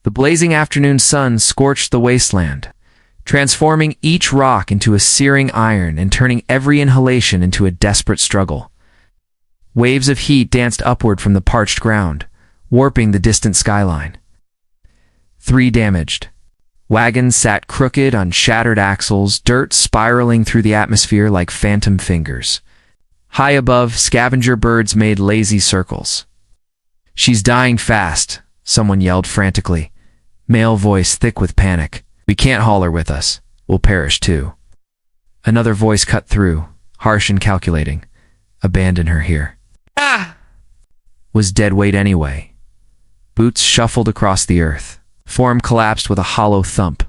The blazing afternoon sun scorched the wasteland, transforming each rock into a searing iron and turning every inhalation into a desperate struggle. Waves of heat danced upward from the parched ground, warping the distant skyline. 3 damaged. Wagons sat crooked on shattered axles, dirt spiraling through the atmosphere like phantom fingers. High above, scavenger birds made lazy circles. "She's dying fast," someone yelled frantically, male voice thick with panic. "We can't haul her with us. We'll perish too." Another voice cut through, harsh and calculating. "Abandon her here." Was dead weight anyway. Boots shuffled across the earth. Form collapsed with a hollow thump.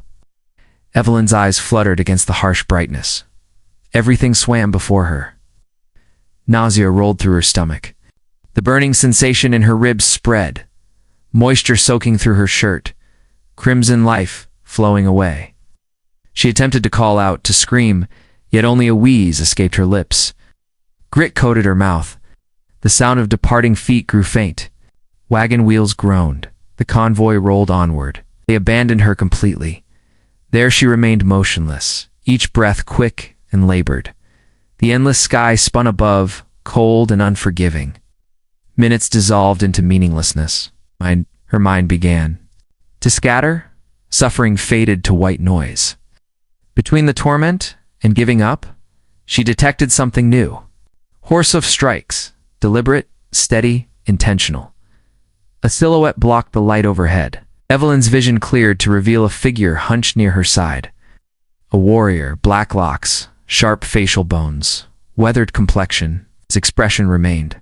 Evelyn's eyes fluttered against the harsh brightness. Everything swam before her. Nausea rolled through her stomach. The burning sensation in her ribs spread, moisture soaking through her shirt, crimson life flowing away. She attempted to call out, to scream, yet only a wheeze escaped her lips. Grit coated her mouth. The sound of departing feet grew faint. Wagon wheels groaned. The convoy rolled onward. They abandoned her completely. There she remained motionless, each breath quick and labored. The endless sky spun above, cold and unforgiving. Minutes dissolved into meaninglessness. Her mind began to scatter. Suffering faded to white noise. Between the torment and giving up, she detected something new. Horse-hoof strikes, deliberate, steady, intentional. A silhouette blocked the light overhead. Evelyn's vision cleared to reveal a figure hunched near her side. A warrior, black locks, sharp facial bones, weathered complexion. His expression remained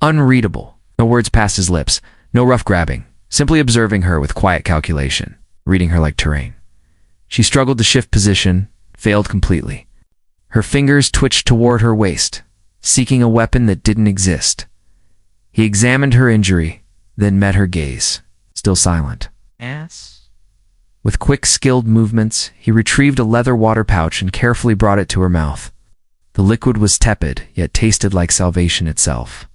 unreadable. No words passed his lips, no rough grabbing, simply observing her with quiet calculation, reading her like terrain. She struggled to shift position, failed completely. Her fingers twitched toward her waist, seeking a weapon that didn't exist. He examined her injury, then met her gaze, still silent. Ass? With quick, skilled movements, he retrieved a leather water pouch and carefully brought it to her mouth. The liquid was tepid, yet tasted like salvation itself.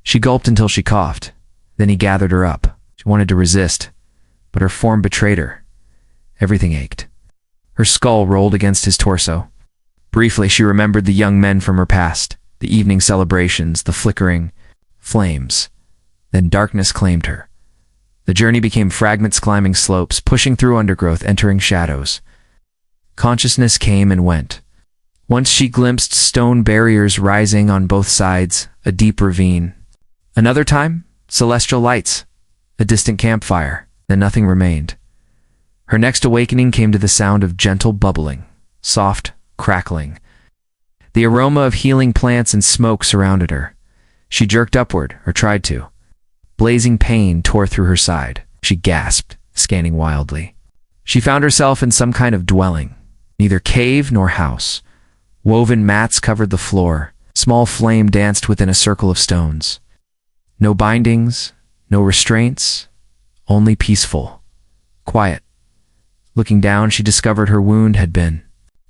She gulped until she coughed. Then he gathered her up. She wanted to resist, but her form betrayed her. Everything ached. Her skull rolled against his torso. Briefly, she remembered the young men from her past, the evening celebrations, the flickering flames. Then darkness claimed her. The journey became fragments climbing slopes, pushing through undergrowth, entering shadows. Consciousness came and went. Once she glimpsed stone barriers rising on both sides, a deep ravine. Another time, celestial lights, a distant campfire, then nothing remained. Her next awakening came to the sound of gentle bubbling, soft, crackling. The aroma of healing plants and smoke surrounded her. She jerked upward, or tried to. Blazing pain tore through her side. She gasped, scanning wildly. She found herself in some kind of dwelling, neither cave nor house. Woven mats covered the floor. Small flame danced within a circle of stones. No bindings, no restraints, only peaceful, quiet. Looking down, she discovered her wound had been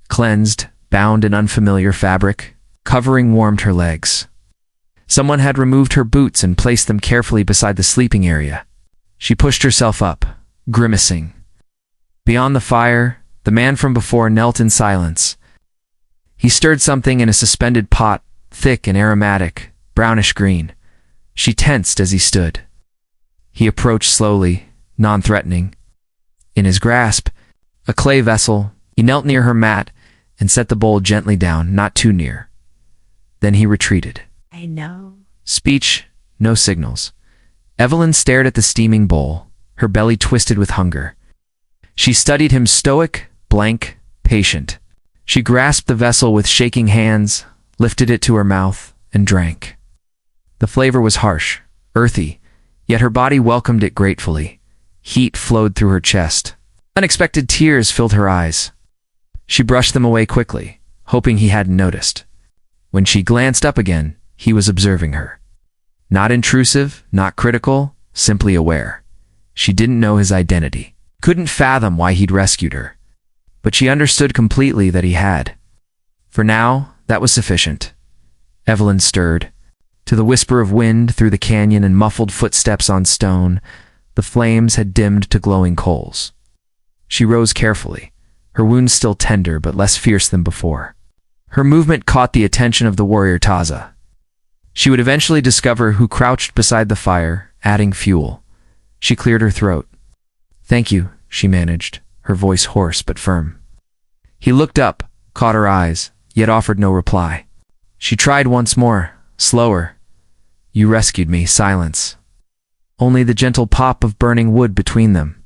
cleansed, bound in unfamiliar fabric. Covering warmed her legs. Someone had removed her boots and placed them carefully beside the sleeping area. She pushed herself up, grimacing. Beyond the fire, the man from before knelt in silence. He stirred something in a suspended pot, thick and aromatic, brownish green. She tensed as he stood. He approached slowly, non-threatening. In his grasp, a clay vessel, he knelt near her mat and set the bowl gently down, not too near. Then he retreated. I know. Speech, no signals. Evelyn stared at the steaming bowl, her belly twisted with hunger. She studied him, stoic, blank, patient. She grasped the vessel with shaking hands, lifted it to her mouth, and drank. The flavor was harsh, earthy, yet her body welcomed it gratefully. Heat flowed through her chest. Unexpected tears filled her eyes. She brushed them away quickly, hoping he hadn't noticed. When she glanced up again, he was observing her. Not intrusive, not critical, simply aware. She didn't know his identity, couldn't fathom why he'd rescued her. But she understood completely that he had. For now, that was sufficient. Evelyn stirred. To the whisper of wind through the canyon and muffled footsteps on stone, The flames had dimmed to glowing coals. She rose carefully, her wounds still tender but less fierce than before. Her movement caught the attention of the warrior Taza. She would eventually discover who crouched beside the fire, adding fuel. She cleared her throat. "Thank you," she managed, her voice hoarse but firm. He looked up, caught her eyes, yet offered no reply. She tried once more, slower. "You rescued me." Silence. Only the gentle pop of burning wood between them.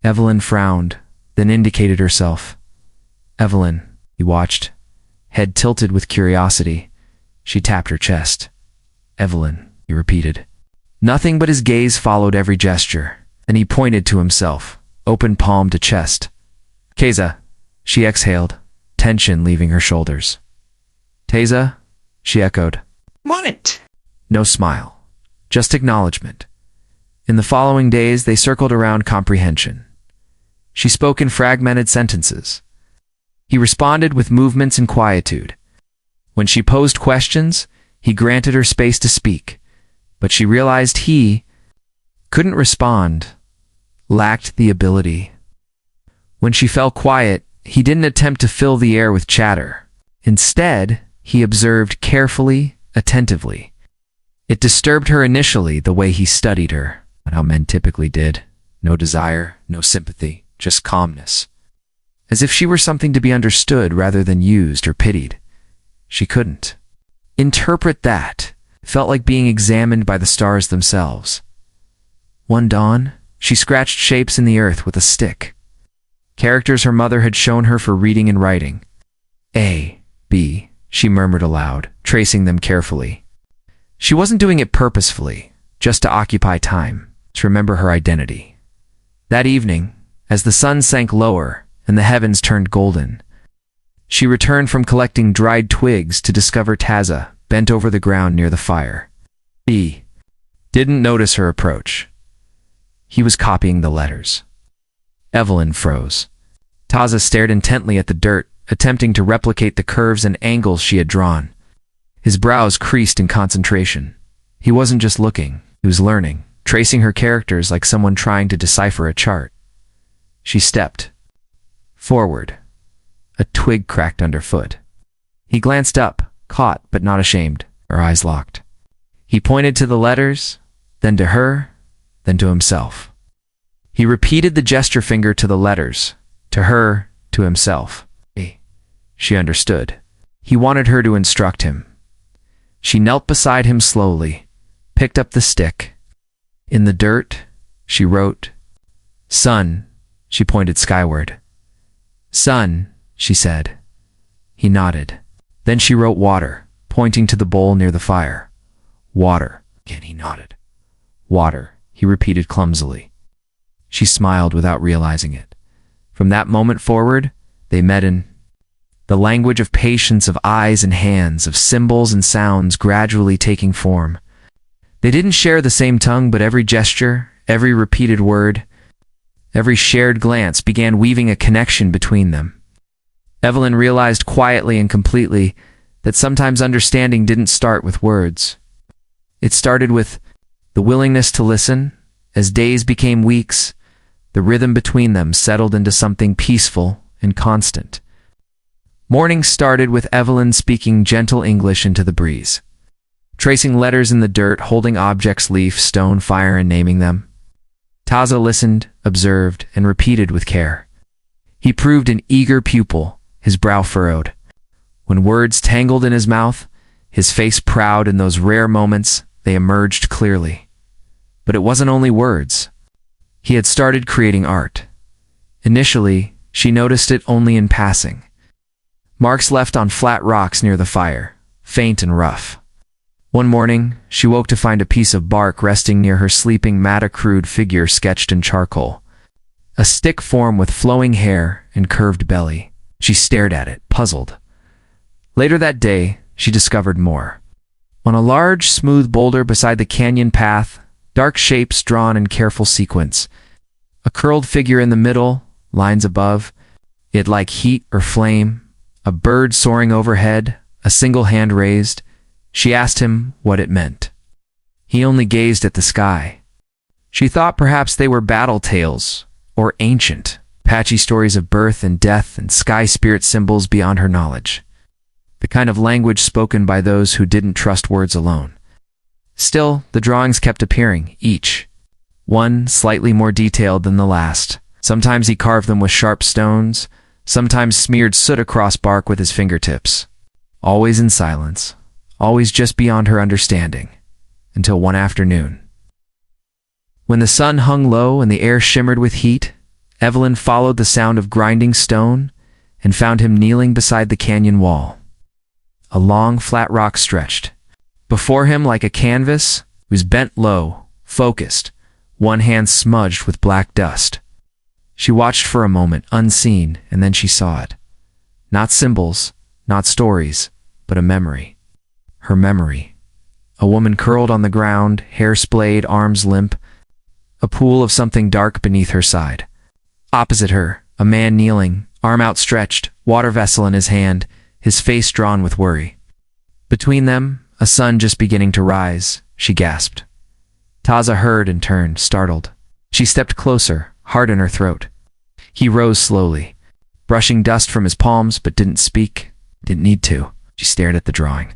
Evelyn frowned, then indicated herself. "Evelyn," he watched, head tilted with curiosity. She tapped her chest. "Evelyn," he repeated. Nothing but his gaze followed every gesture. Then he pointed to himself, open palm to chest. "Keza," she exhaled, tension leaving her shoulders. "Teza," she echoed. "Want?" No smile, just acknowledgement. In the following days, they circled around comprehension. She spoke in fragmented sentences. He responded with movements and quietude. When she posed questions, he granted her space to speak, but she realized he couldn't respond, lacked the ability. When she fell quiet, he didn't attempt to fill the air with chatter. Instead, he observed carefully, attentively. It disturbed her initially the way he studied her, not how men typically did. No desire, no sympathy, just calmness. As if she were something to be understood rather than used or pitied. She couldn't interpret that. It felt like being examined by the stars themselves. One dawn, she scratched shapes in the earth with a stick. Characters her mother had shown her for reading and writing. A, B, she murmured aloud, tracing them carefully. She wasn't doing it purposefully, just to occupy time, to remember her identity. That evening, as the sun sank lower and the heavens turned golden, she returned from collecting dried twigs to discover Taza bent over the ground near the fire. He didn't notice her approach. He was copying the letters. Evelyn froze. Taza stared intently at the dirt, attempting to replicate the curves and angles she had drawn. His brows creased in concentration. He wasn't just looking, he was learning, tracing her characters like someone trying to decipher a chart. She stepped forward. A twig cracked underfoot. He glanced up, caught but not ashamed, her eyes locked. He pointed to the letters, then to her, then to himself. He repeated the gesture finger to the letters, to her, to himself. She understood. He wanted her to instruct him. She knelt beside him slowly, picked up the stick. In the dirt, she wrote, "Sun," she pointed skyward. "Sun," she said. He nodded. Then she wrote water, pointing to the bowl near the fire. "Water," again he nodded. "Water," he repeated clumsily. She smiled without realizing it. From that moment forward, they met in the language of patience, of eyes and hands, of symbols and sounds gradually taking form. They didn't share the same tongue, but every gesture, every repeated word, every shared glance began weaving a connection between them. Evelyn realized quietly and completely that sometimes understanding didn't start with words. It started with the willingness to listen. As days became weeks, the rhythm between them settled into something peaceful and constant. Mornings started with Evelyn speaking gentle English into the breeze, tracing letters in the dirt, holding objects, leaf, stone, fire, and naming them. Taza listened, observed, and repeated with care. He proved an eager pupil, his brow furrowed. When words tangled in his mouth, his face proud. In those rare moments, they emerged clearly. But it wasn't only words. He had started creating art. Initially, she noticed it only in passing. Marks left on flat rocks near the fire, faint and rough. One morning, she woke to find a piece of bark resting near her sleeping mat, a crude figure sketched in charcoal. A stick form with flowing hair and curved belly. She stared at it, puzzled. Later that day, she discovered more. On a large, smooth boulder beside the canyon path, dark shapes drawn in careful sequence. A curled figure in the middle, lines above, it like heat or flame. A bird soaring overhead, a single hand raised. She asked him what it meant. He only gazed at the sky. She thought perhaps they were battle tales, or ancient, Apache stories of birth and death and sky spirit symbols beyond her knowledge. The kind of language spoken by those who didn't trust words alone. Still, the drawings kept appearing, each one slightly more detailed than the last. Sometimes he carved them with sharp stones, sometimes smeared soot across bark with his fingertips. Always in silence, always just beyond her understanding, until one afternoon. When the sun hung low and the air shimmered with heat, Evelyn followed the sound of grinding stone and found him kneeling beside the canyon wall. A long, flat rock stretched. Before him, like a canvas, was bent low, focused, one hand smudged with black dust. She watched for a moment, unseen, and then she saw it. Not symbols, not stories, but a memory. Her memory. A woman curled on the ground, hair splayed, arms limp, a pool of something dark beneath her side. Opposite her, a man kneeling, arm outstretched, water vessel in his hand, his face drawn with worry. Between them, a sun just beginning to rise, she gasped. Taza heard and turned, startled. She stepped closer, heart in her throat. He rose slowly, brushing dust from his palms, but didn't speak, didn't need to. She stared at the drawing.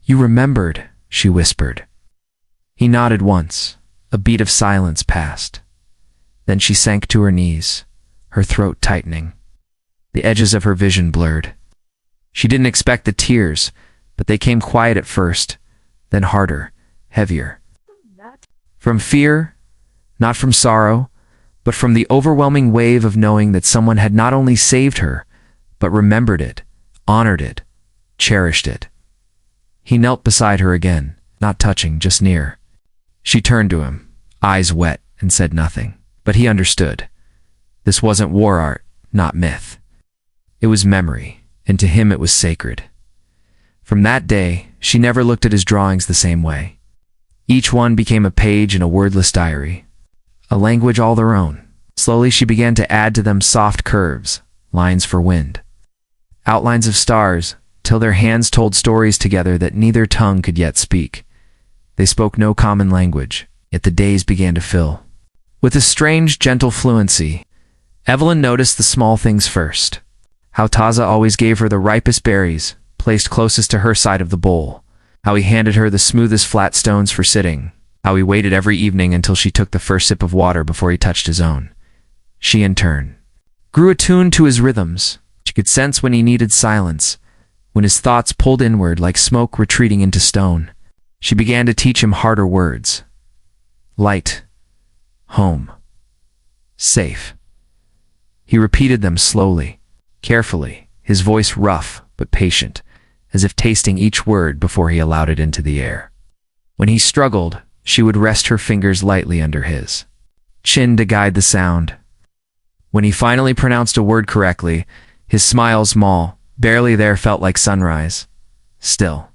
You remembered, she whispered. He nodded once. A beat of silence passed. Then she sank to her knees, her throat tightening. The edges of her vision blurred. She didn't expect the tears, but they came quiet at first, then harder, heavier. From fear, not from sorrow, but from the overwhelming wave of knowing that someone had not only saved her, but remembered it, honored it, cherished it. He knelt beside her again, not touching, just near. She turned to him, eyes wet, and said nothing. But he understood. This wasn't war art, not myth. It was memory, and to him it was sacred. From that day, she never looked at his drawings the same way. Each one became a page in a wordless diary, a language all their own. Slowly she began to add to them soft curves, lines for wind, outlines of stars, till their hands told stories together that neither tongue could yet speak. They spoke no common language, yet the days began to fill. With a strange, gentle fluency, Evelyn noticed the small things first. How Taza always gave her the ripest berries, placed closest to her side of the bowl. How he handed her the smoothest flat stones for sitting. How he waited every evening until she took the first sip of water before he touched his own. She, in turn, grew attuned to his rhythms. She could sense when he needed silence, when his thoughts pulled inward like smoke retreating into stone. She began to teach him harder words. Light. Home. Safe. He repeated them slowly, carefully, his voice rough but patient, as if tasting each word before he allowed it into the air. When he struggled, she would rest her fingers lightly under his chin to guide the sound. When he finally pronounced a word correctly, his smile, small, barely there, felt like sunrise. Still,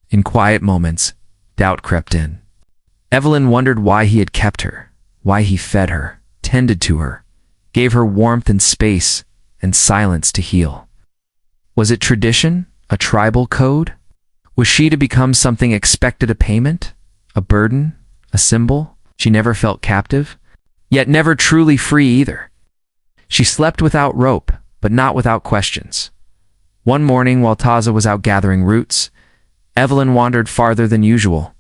in quiet moments, doubt crept in. Evelyn wondered why he had kept her, why he fed her, tended to her, gave her warmth and space and silence to heal. Was it tradition, a tribal code? Was she to become something expected, a payment, a burden, a symbol? She never felt captive, yet never truly free either. She slept without rope, but not without questions. One morning, while Taza was out gathering roots, Evelyn wandered farther than usual.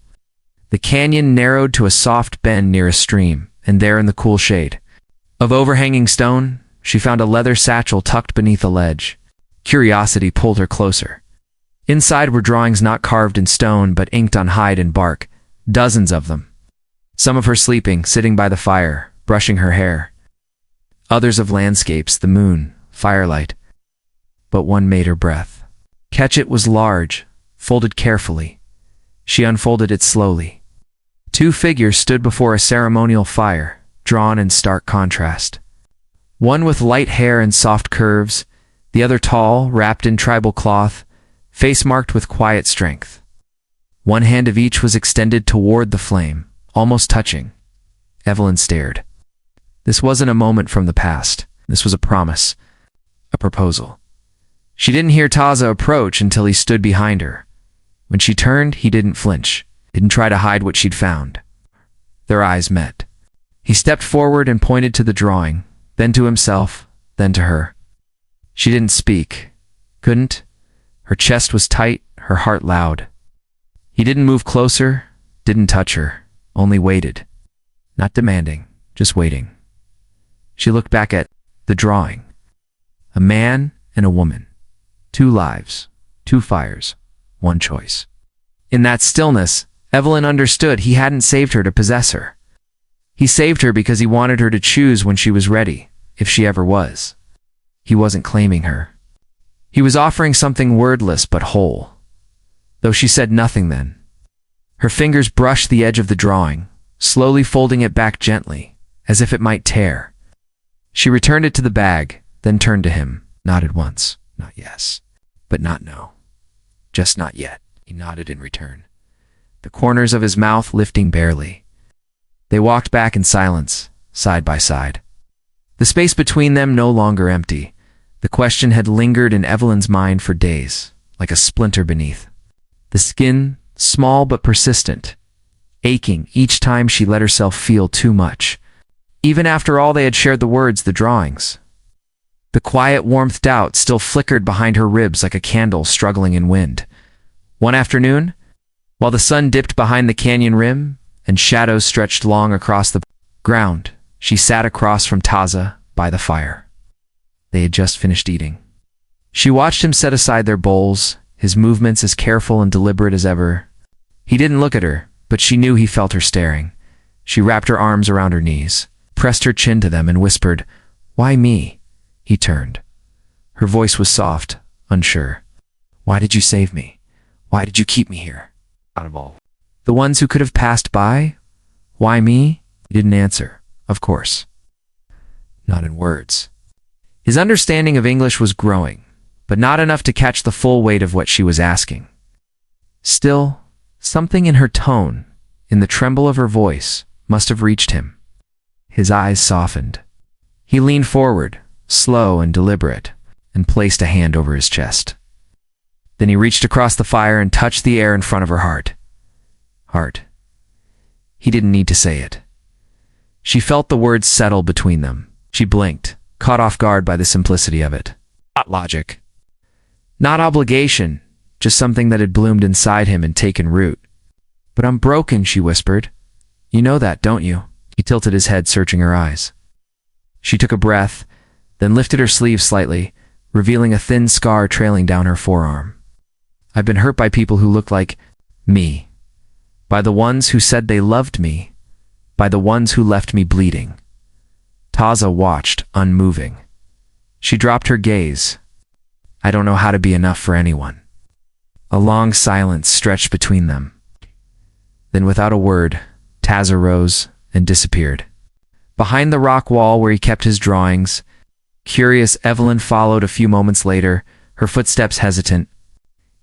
The canyon narrowed to a soft bend near a stream, and there in the cool shade of overhanging stone, she found a leather satchel tucked beneath a ledge. Curiosity pulled her closer. Inside were drawings not carved in stone, but inked on hide and bark, dozens of them. Some of her sleeping, sitting by the fire, brushing her hair. Others of landscapes, the moon, firelight. But one made her breath. Ketchet was large, folded carefully. She unfolded it slowly. Two figures stood before a ceremonial fire, drawn in stark contrast. One with light hair and soft curves, the other tall, wrapped in tribal cloth, face marked with quiet strength. One hand of each was extended toward the flame, almost touching. Evelyn stared. This wasn't a moment from the past. This was a promise, a proposal. She didn't hear Taza approach until he stood behind her. When she turned, he didn't flinch, didn't try to hide what she'd found. Their eyes met. He stepped forward and pointed to the drawing, then to himself, then to her. She didn't speak. Couldn't. Her chest was tight, her heart loud. He didn't move closer, didn't touch her, only waited. Not demanding, just waiting. She looked back at the drawing. A man and a woman. 2 lives, 2 fires, 1 choice. In that stillness, Evelyn understood he hadn't saved her to possess her. He saved her because he wanted her to choose when she was ready, if she ever was. He wasn't claiming her. He was offering something wordless but whole. Though she said nothing then. Her fingers brushed the edge of the drawing, slowly folding it back gently, as if it might tear. She returned it to the bag, then turned to him, nodded once, not yes, but not no. Just not yet, he nodded in return, the corners of his mouth lifting barely. They walked back in silence, side by side. The space between them no longer empty. The question had lingered in Evelyn's mind for days, like a splinter beneath. The skin, small but persistent, aching each time she let herself feel too much. Even after all they had shared the words, the drawings. The quiet warmth doubt still flickered behind her ribs like a candle struggling in wind. One afternoon, while the sun dipped behind the canyon rim and shadows stretched long across the ground, she sat across from Taza by the fire. They had just finished eating. She watched him set aside their bowls, his movements as careful and deliberate as ever. He didn't look at her, but she knew he felt her staring. She wrapped her arms around her knees, pressed her chin to them, and whispered, "Why me?" He turned. Her voice was soft, unsure. "Why did you save me? Why did you keep me here? Out of all the ones who could have passed by? Why me?" He didn't answer, of course. Not in words. His understanding of English was growing, but not enough to catch the full weight of what she was asking. Still, something in her tone, in the tremble of her voice, must have reached him. His eyes softened. He leaned forward, slow and deliberate, and placed a hand over his chest. Then he reached across the fire and touched the air in front of her heart. Heart. He didn't need to say it. She felt the words settle between them. She blinked, caught off guard by the simplicity of it. Not logic. Not obligation, just something that had bloomed inside him and taken root. "But I'm broken," she whispered. "You know that, don't you?" He tilted his head, searching her eyes. She took a breath, then lifted her sleeve slightly, revealing a thin scar trailing down her forearm. "I've been hurt by people who looked like me. By the ones who said they loved me. By the ones who left me bleeding." Taza watched, unmoving. She dropped her gaze. "I don't know how to be enough for anyone." A long silence stretched between them. Then without a word, Taza rose and disappeared. Behind the rock wall where he kept his drawings, curious Evelyn followed a few moments later, her footsteps hesitant.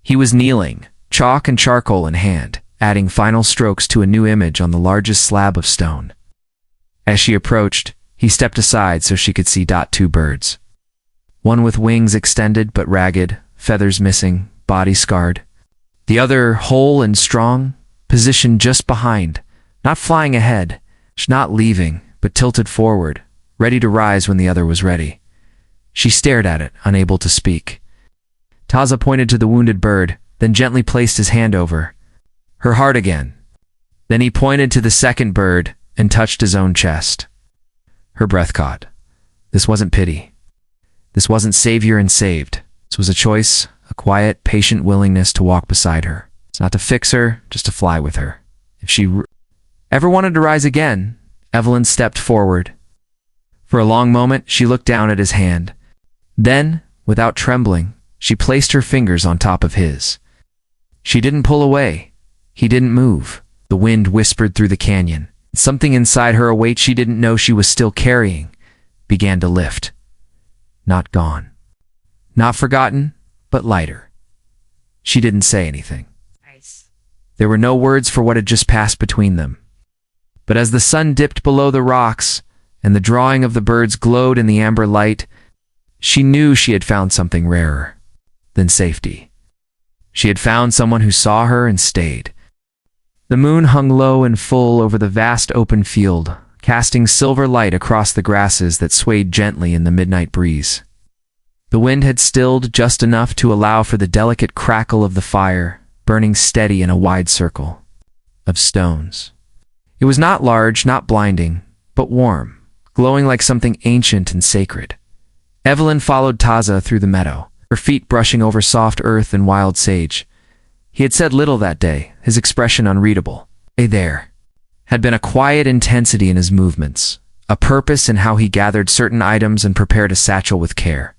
He was kneeling, chalk and charcoal in hand, adding final strokes to a new image on the largest slab of stone. As she approached, he stepped aside so she could see 2 birds. One with wings extended but ragged, feathers missing, body scarred. The other whole and strong, positioned just behind, not flying ahead, not leaving, but tilted forward, ready to rise when the other was ready. She stared at it, unable to speak. Taza pointed to the wounded bird, then gently placed his hand over her heart again. Then he pointed to the second bird and touched his own chest. Her breath caught. This wasn't pity. This wasn't savior and saved. This was a choice, a quiet, patient willingness to walk beside her. It's not to fix her, just to fly with her. If she ever wanted to rise again, Evelyn stepped forward. For a long moment, she looked down at his hand. Then, without trembling, she placed her fingers on top of his. She didn't pull away. He didn't move. The wind whispered through the canyon. Something inside her, a weight she didn't know she was still carrying, began to lift. Not gone. Not forgotten, but lighter. She didn't say anything. There were no words for what had just passed between them. But as the sun dipped below the rocks and the drawing of the birds glowed in the amber light, she knew she had found something rarer than safety. She had found someone who saw her and stayed. The moon hung low and full over the vast open field, casting silver light across the grasses that swayed gently in the midnight breeze. The wind had stilled just enough to allow for the delicate crackle of the fire, burning steady in a wide circle of stones. It was not large, not blinding, but warm, glowing like something ancient and sacred. Evelyn followed Taza through the meadow, her feet brushing over soft earth and wild sage. He had said little that day, his expression unreadable. There had been a quiet intensity in his movements, a purpose in how he gathered certain items and prepared a satchel with care.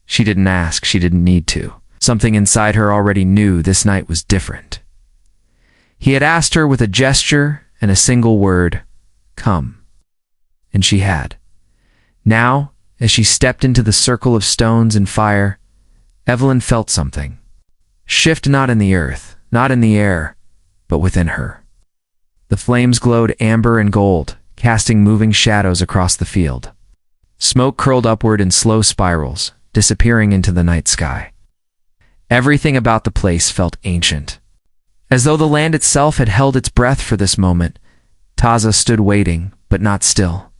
She didn't ask, she didn't need to. Something inside her already knew this night was different. He had asked her with a gesture and a single word, "Come." And she had. Now, as she stepped into the circle of stones and fire, Evelyn felt something. Shift not in the earth, not in the air, but within her. The flames glowed amber and gold, casting moving shadows across the field. Smoke curled upward in slow spirals, disappearing into the night sky. Everything about the place felt ancient. As though the land itself had held its breath for this moment, Taza stood waiting, but not still.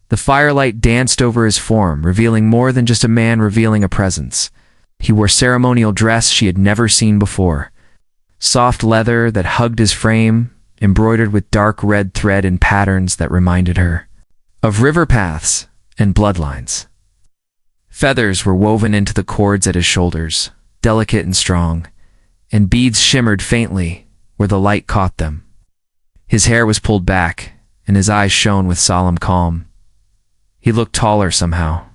The firelight danced over his form, revealing more than just a man, revealing a presence. He wore ceremonial dress she had never seen before. Soft leather that hugged his frame, embroidered with dark red thread in patterns that reminded her of river paths and bloodlines. Feathers were woven into the cords at his shoulders, delicate and strong, and beads shimmered faintly where the light caught them. His hair was pulled back, and his eyes shone with solemn calm. He looked taller somehow,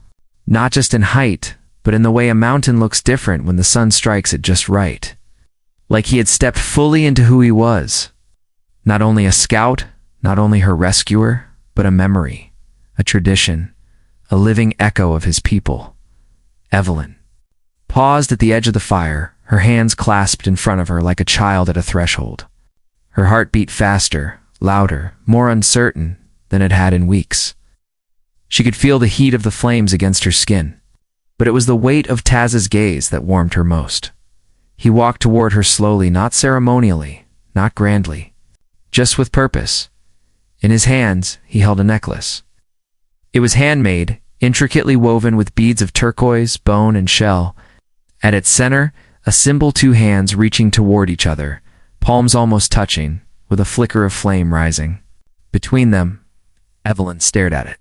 not just in height, but in the way a mountain looks different when the sun strikes it just right. Like he had stepped fully into who he was. Not only a scout, not only her rescuer, but a memory, a tradition, a living echo of his people. Evelyn paused at the edge of the fire, her hands clasped in front of her like a child at a threshold. Her heart beat faster, louder, more uncertain than it had in weeks. She could feel the heat of the flames against her skin, but it was the weight of Taz's gaze that warmed her most. He walked toward her slowly, not ceremonially, not grandly, just with purpose. In his hands, he held a necklace. It was handmade, intricately woven with beads of turquoise, bone, and shell. At its center, a symbol, two hands reaching toward each other, palms almost touching, with a flicker of flame rising. Between them, Evelyn stared at it.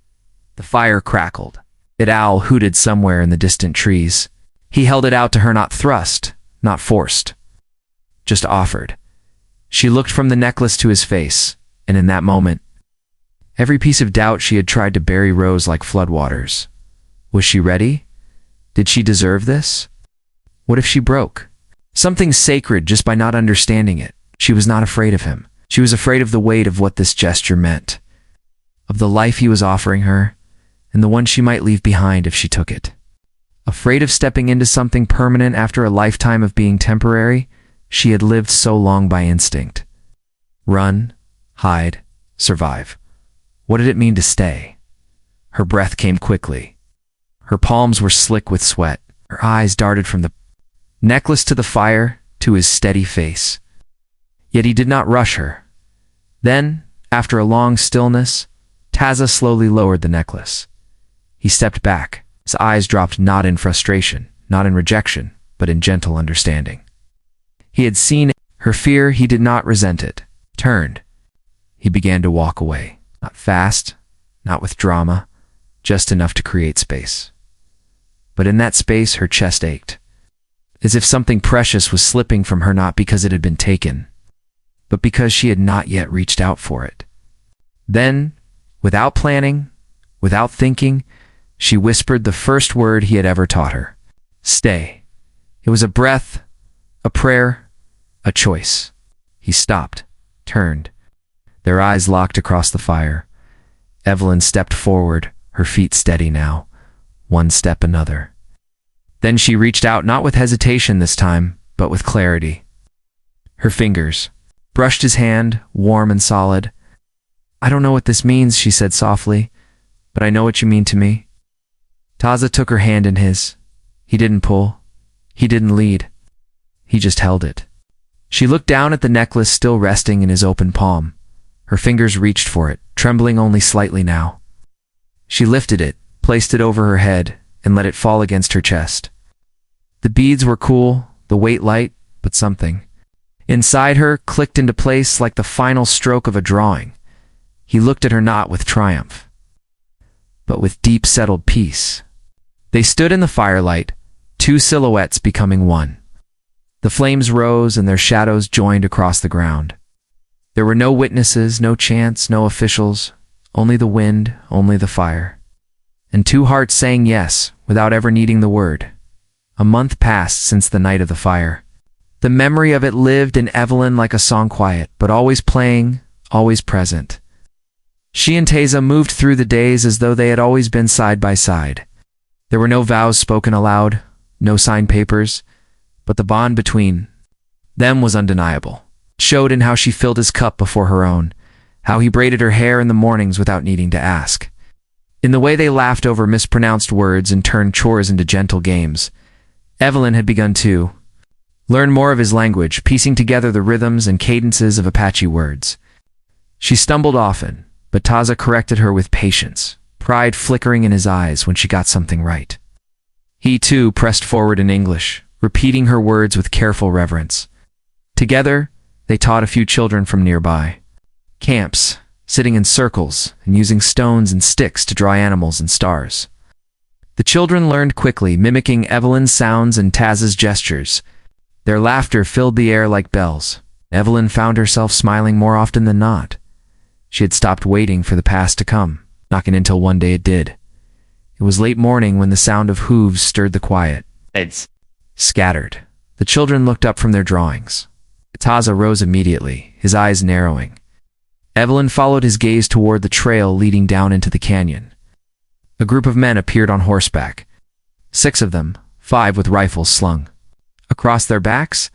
The fire crackled. An owl hooted somewhere in the distant trees. He held it out to her, not thrust, not forced, just offered. She looked from the necklace to his face, and in that moment, every piece of doubt she had tried to bury rose like floodwaters. Was she ready? Did she deserve this? What if she broke? Something sacred just by not understanding it. She was not afraid of him. She was afraid of the weight of what this gesture meant, of the life he was offering her, and the one she might leave behind if she took it. Afraid of stepping into something permanent after a lifetime of being temporary. She had lived so long by instinct. Run, hide, survive. What did it mean to stay? Her breath came quickly. Her palms were slick with sweat. Her eyes darted from the necklace to the fire to his steady face. Yet he did not rush her. Then, after a long stillness, Taza slowly lowered the necklace. He stepped back. His eyes dropped, not in frustration, not in rejection, but in gentle understanding. He had seen her fear. He did not resent it. Turned. He began to walk away. Not fast, not with drama, just enough to create space. But in that space, her chest ached, as if something precious was slipping from her, not because it had been taken, but because she had not yet reached out for it. Then, without planning, without thinking, she whispered the first word he had ever taught her. Stay. It was a breath, a prayer, a choice. He stopped, turned. Their eyes locked across the fire. Evelyn stepped forward, her feet steady now, one step another. Then she reached out, not with hesitation this time, but with clarity. Her fingers brushed his hand, warm and solid. I don't know what this means, she said softly, but I know what you mean to me. Taza took her hand in his. He didn't pull. He didn't lead. He just held it. She looked down at the necklace still resting in his open palm. Her fingers reached for it, trembling only slightly now. She lifted it, placed it over her head, and let it fall against her chest. The beads were cool, the weight light, but something inside her clicked into place like the final stroke of a drawing. He looked at her not with triumph, but with deep settled peace. They stood in the firelight, two silhouettes becoming one. The flames rose and their shadows joined across the ground. There were no witnesses, no chants, no officials, only the wind, only the fire. And two hearts sang yes, without ever needing the word. A month passed since the night of the fire. The memory of it lived in Evelyn like a song quiet, but always playing, always present. She and Taza moved through the days as though they had always been side by side. There were no vows spoken aloud, no signed papers, but the bond between them was undeniable. It showed in how she filled his cup before her own, how he braided her hair in the mornings without needing to ask, in the way they laughed over mispronounced words and turned chores into gentle games. Evelyn had begun to learn more of his language, piecing together the rhythms and cadences of Apache words. She stumbled often, but Taza corrected her with patience, pride flickering in his eyes when she got something right. He, too, pressed forward in English, repeating her words with careful reverence. Together, they taught a few children from nearby camps, sitting in circles and using stones and sticks to draw animals and stars. The children learned quickly, mimicking Evelyn's sounds and Taz's gestures. Their laughter filled the air like bells. Evelyn found herself smiling more often than not. She had stopped waiting for the past to come, not until one day it did. It was late morning when the sound of hooves stirred the quiet. Heads scattered. The children looked up from their drawings. Taza rose immediately, his eyes narrowing. Evelyn followed his gaze toward the trail leading down into the canyon. A group of men appeared on horseback. 6 of them, 5 with rifles slung across their backs.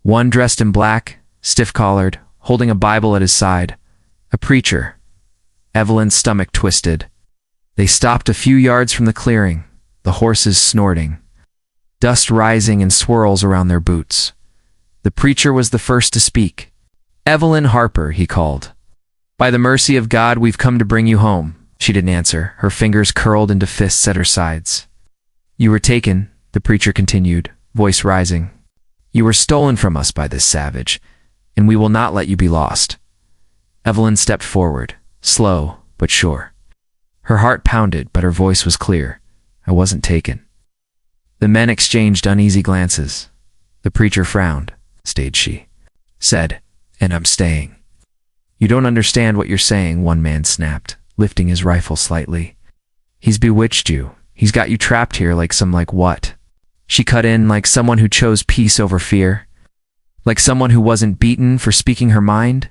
One dressed in black, stiff-collared, holding a Bible at his side. A preacher. Evelyn's stomach twisted. They stopped a few yards from the clearing, the horses snorting, dust rising in swirls around their boots. The preacher was the first to speak. "Evelyn Harper," he called. "By the mercy of God, we've come to bring you home." She didn't answer, her fingers curled into fists at her sides. "You were taken," the preacher continued, voice rising. "You were stolen from us by this savage, and we will not let you be lost." Evelyn stepped forward, slow but sure. Her heart pounded, but her voice was clear. "I wasn't taken." The men exchanged uneasy glances. The preacher frowned. "Stayed," she said, "and I'm staying." "You don't understand what you're saying," one man snapped, lifting his rifle slightly. "He's bewitched you. He's got you trapped here like what?" She cut in, like someone who chose peace over fear. Like someone who wasn't beaten for speaking her mind.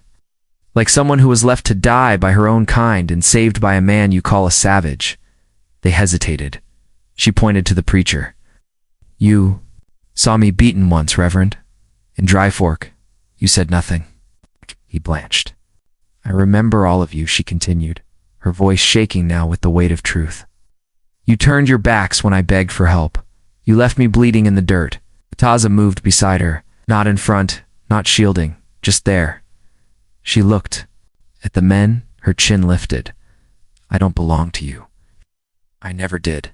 Like someone who was left to die by her own kind and saved by a man you call a savage. They hesitated. She pointed to the preacher. "You saw me beaten once, Reverend. In Dry Fork. You said nothing." He blanched. "I remember all of you," she continued, her voice shaking now with the weight of truth. "You turned your backs when I begged for help. You left me bleeding in the dirt." Taza moved beside her, not in front, not shielding, just there. She looked at the men, her chin lifted. "I don't belong to you. I never did."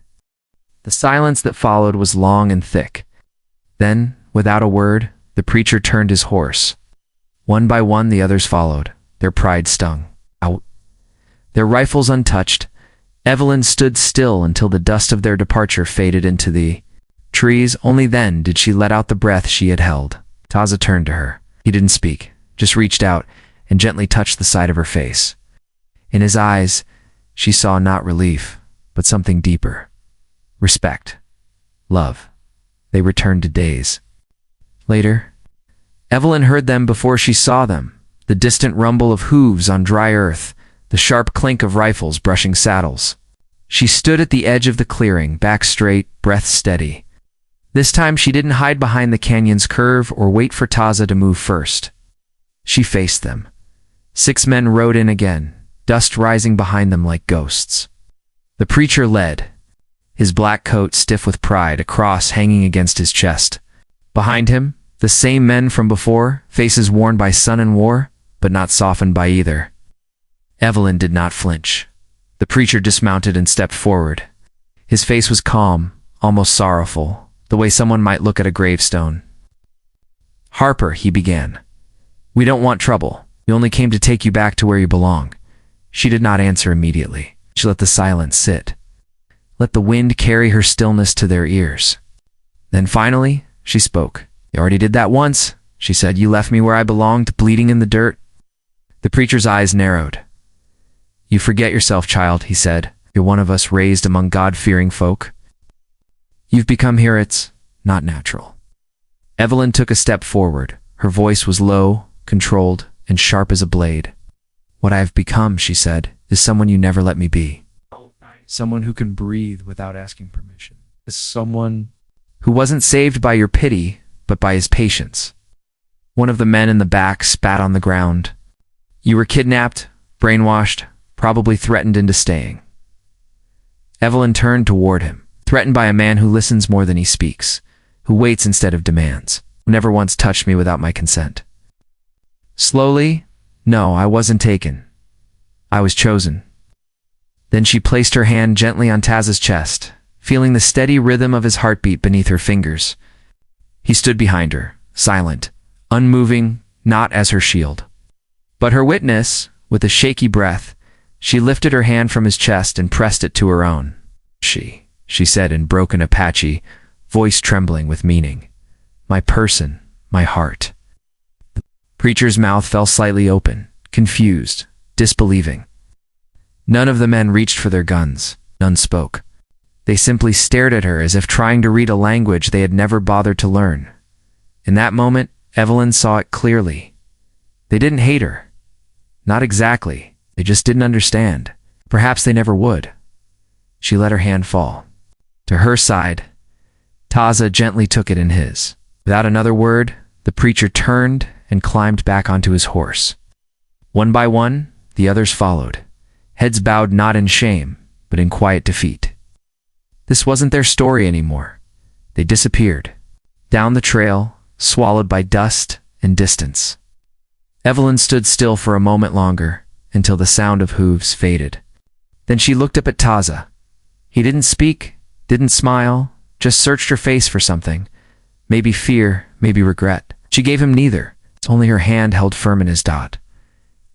The silence that followed was long and thick. Then, without a word, the preacher turned his horse. One by one the others followed, their pride stung. Out. Their rifles untouched, Evelyn stood still until the dust of their departure faded into the trees. Only then did she let out the breath she had held. Taza turned to her. He didn't speak, just reached out and gently touched the side of her face. In his eyes, she saw not relief, but something deeper. Respect. Love. They returned to daze. Later, Evelyn heard them before she saw them, the distant rumble of hooves on dry earth, the sharp clink of rifles brushing saddles. She stood at the edge of the clearing, back straight, breath steady. This time she didn't hide behind the canyon's curve or wait for Taza to move first. She faced them. 6 men rode in again, dust rising behind them like ghosts. The preacher led, his black coat stiff with pride, a cross hanging against his chest. Behind him, the same men from before, faces worn by sun and war, but not softened by either. Evelyn did not flinch. The preacher dismounted and stepped forward. His face was calm, almost sorrowful, the way someone might look at a gravestone. "Harper," he began, "we don't want trouble. We only came to take you back to where you belong." She did not answer immediately. She let the silence sit. Let the wind carry her stillness to their ears. Then finally, she spoke. "You already did that once," she said. "You left me where I belonged, bleeding in the dirt." The preacher's eyes narrowed. "You forget yourself, child," he said. "You're one of us, raised among God-fearing folk. You've become here. It's not natural." Evelyn took a step forward. Her voice was low, controlled, and sharp as a blade. "What I have become," she said, "is someone you never let me be. Someone who can breathe without asking permission. Is someone who wasn't saved by your pity, but by his patience." One of the men in the back spat on the ground. "You were kidnapped, brainwashed, probably threatened into staying." Evelyn turned toward him, threatened by a man who listens more than he speaks, who waits instead of demands, who never once touched me without my consent. Slowly, "No, I wasn't taken. I was chosen." Then she placed her hand gently on Taz's chest, feeling the steady rhythm of his heartbeat beneath her fingers. He stood behind her, silent, unmoving, not as her shield, but her witness. With a shaky breath, she lifted her hand from his chest and pressed it to her own. She said in broken Apache, voice trembling with meaning. "My person, my heart." The preacher's mouth fell slightly open, confused, disbelieving. None of the men reached for their guns. None spoke. They simply stared at her as if trying to read a language they had never bothered to learn. In that moment, Evelyn saw it clearly. They didn't hate her. Not exactly. They just didn't understand. Perhaps they never would. She let her hand fall. To her side, Taza gently took it in his. Without another word, the preacher turned and climbed back onto his horse. One by one, the others followed, heads bowed not in shame, but in quiet defeat. This wasn't their story anymore. They disappeared, down the trail, swallowed by dust and distance. Evelyn stood still for a moment longer, until the sound of hooves faded. Then she looked up at Taza. He didn't speak, didn't smile, just searched her face for something. Maybe fear, maybe regret. She gave him neither. Only her hand held firm in his dot.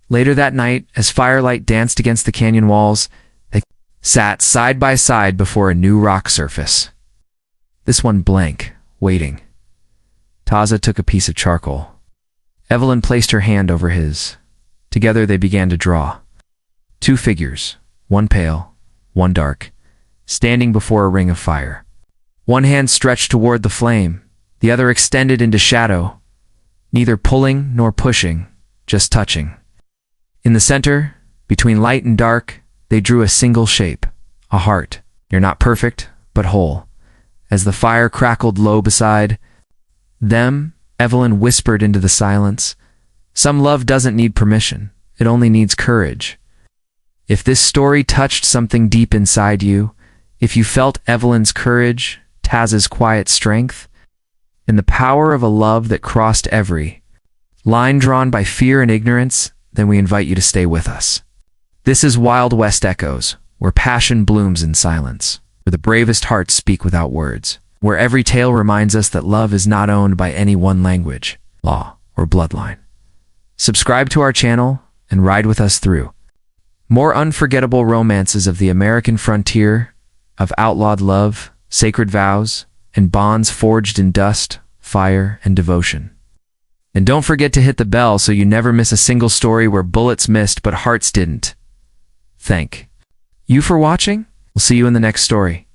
Later that night, as firelight danced against the canyon walls, they sat side by side before a new rock surface. This one blank, waiting. Taza took a piece of charcoal. Evelyn placed her hand over his. Together they began to draw. Two figures, one pale, one dark, standing before a ring of fire. One hand stretched toward the flame, the other extended into shadow, neither pulling nor pushing, just touching. In the center, between light and dark, they drew a single shape, a heart. You're not perfect, but whole. As the fire crackled low beside them, Evelyn whispered into the silence, "Some love doesn't need permission. It only needs courage." If this story touched something deep inside you, if you felt Evelyn's courage, Taz's quiet strength, and the power of a love that crossed every line drawn by fear and ignorance, then we invite you to stay with us. This is Wild West Echoes, where passion blooms in silence, where the bravest hearts speak without words, where every tale reminds us that love is not owned by any one language, law, or bloodline. Subscribe to our channel and ride with us through more unforgettable romances of the American frontier, of outlawed love, sacred vows, and bonds forged in dust, fire, and devotion. And don't forget to hit the bell so you never miss a single story where bullets missed but hearts didn't. Thank you for watching. We'll see you in the next story.